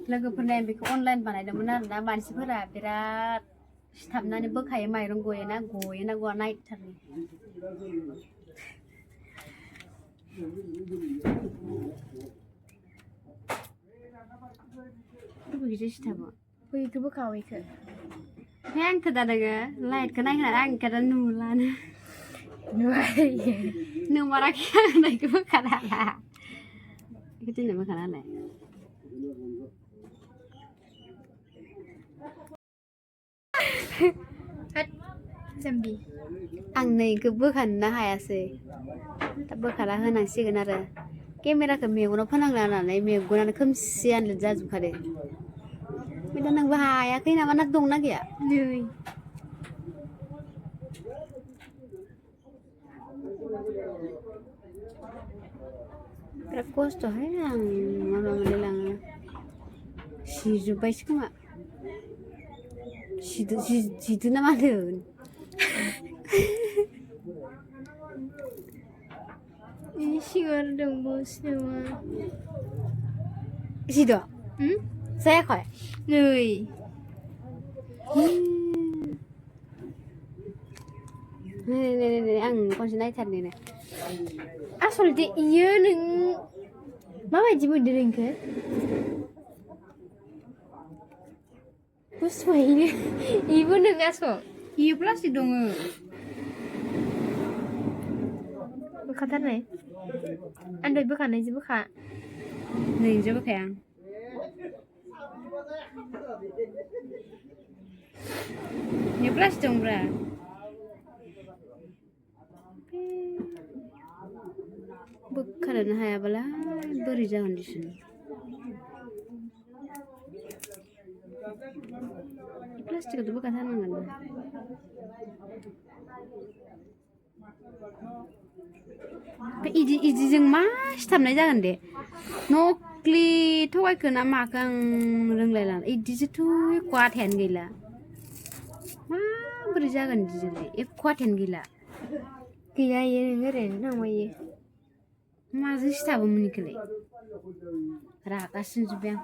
लोगोफोरना बेखौ अनलाइन बानायदोंमोन आरोना मानसिफोरा बिराद सिथाबनानै बोखायो माइरं गयोना गवा नायथारनो बबेखैसो सिथाबो बैखौ बोखावैखो आंखौ दा नोङो लाइटखौ नायहोनानै आंखौ दा नुलानो नुमाराखै आं होननायखौ बोखानो हाला बेखौ दिनै बोखानो हालाय जाम्बि आं नै इखौ बोखानोनो हायासै दा बोखाना होनांसिगोन आरो केमेराखौ मेगनाव फोनांना होनानै मेगनानो खोमसि आनलिद जाजोबखादों ओमफ्राय दा नोंबो हायाखै नामा ना दंना गैया नै बिराद खस्थ'हाय आं माबा मोनलायलाङो सिजोब्बायसो खोमा जिदो ना मादो ini sigar dong bos nama जिद' जायाखै नै आं खनसे नायथारनो आसलथे iyo नों माबायदि मोनदों नोंखो बुस्थुयैनो इबो नों आसल iyo प्लास्टिक दङ बोखाथारनाय आं दहाय बोखानायजों बोखा नोंजों बोखाया आं iyo प्लास्टिक दंब्रा बोखानोनो हायाबालाय बोरै जागोन दिसुन प्लास्टिकखौथ' बोखाथारनांगोन ना इदिजों मा सिथाबनाय जागोन दे नक्लि थगायखो ना माखो आं रोंलायला इदिजोंथ' एख' आथायानो गैला माबोरै जागोन इदिजोंलाय एख' आथायानो गैला गैया इयो नों ओरैनो थांबायो माजों सिथाबोमोन इखौलाय रागा जोंजोब्बाय आं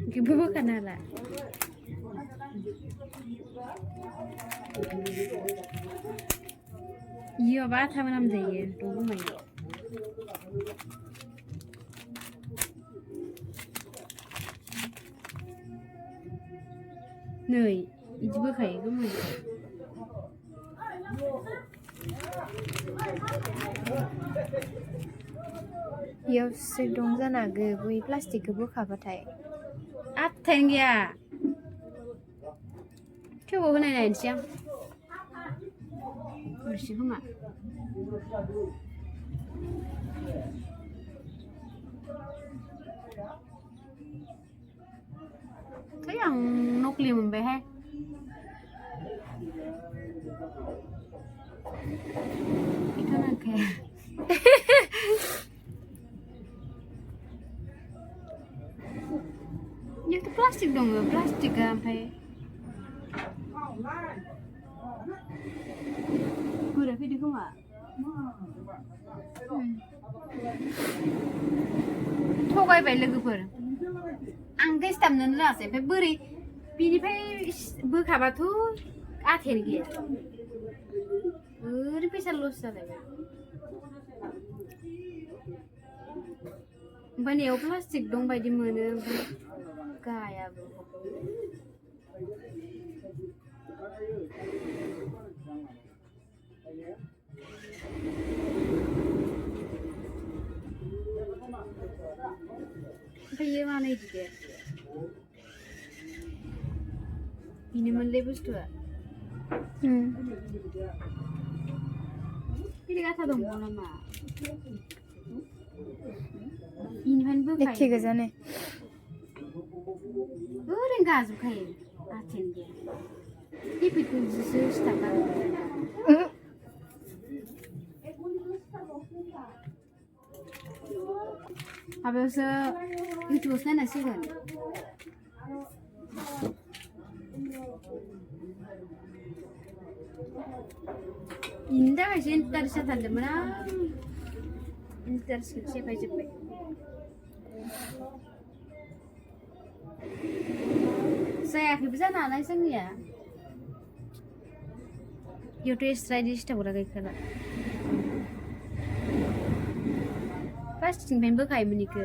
Ibu bukan ala. Iya, ba tham làm gì đúng không mày? Nơi, ibu bukan cái mày. इयाव सिट दं जानो हागौ बै प्लास्टिकखौ बोखाबाथाय आथायानो गैया थेवबो होनाय नायनोसै आं हरसै खोमा थै आं नक्लि मोनबायहाय बेथ' नंखाया itu plastik dong ya plastik kan sampai udah video nggak थगायबाय लोगोफोर आं गेस्टामनोनो रोङासै ओमफ्राय बोरै बिनिफ्राय बोखाबाथ' आथायानो गैया ओरै फैसा लस जाबाय ओमफ्राय नैयाव प्लास्टिक दं बायदि मोनो ओमफ्राय गायाबो ओमफ्राय यो मानो इदि गैया बेनोमोनलै बुस्थुआ बिदि गाथा दंबावो नामा बेनिफ्रायनो बोखायो एखे गोजाने ओरैनो गाजोबखायो आथायानो गैया केपिटखौसो सिथाबनानै माबायावसो इउटुबावसो नायनांसिगोन इनि थाखायसो इन्टारेस्ट जाथारदोंमोन आं इन्टारेस्टखौ सेफायजोब्बाय जायाखैबो जानो हानाय जोंनिया इयावथ' एक्सट्रा इदि सिथाबग्रा गैखाला प्लास्टिकनिफ्रायनो बोखायोमोन इखो